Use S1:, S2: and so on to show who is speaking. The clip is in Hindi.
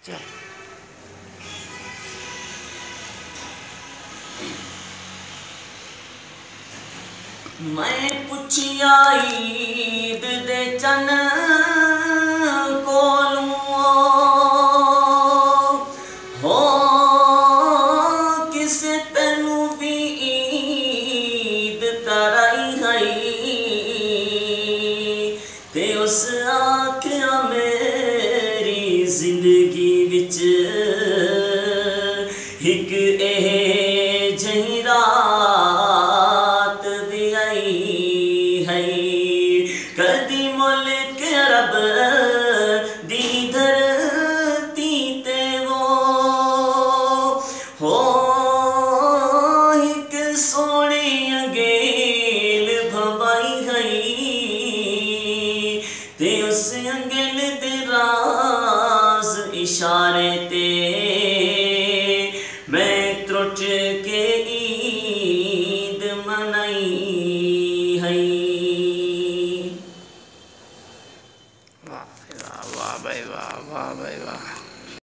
S1: चल
S2: मैं पुछिया ईद दे चन कोलू हो किस तेनू भी ईद कराई हई ते उस आख्या मेरी जिंदगी विच एक एह जही रात भी आई है कदी मुल्क रब दी धरती ते वो हो एक सोनी अंगेल भवाई है ते उस अंगेल दे राज इशारे ते मैं त्रुट के ईद मनाई है।
S1: वाह भाई वाह, वाह भाई वाह, वाह भाई वाह।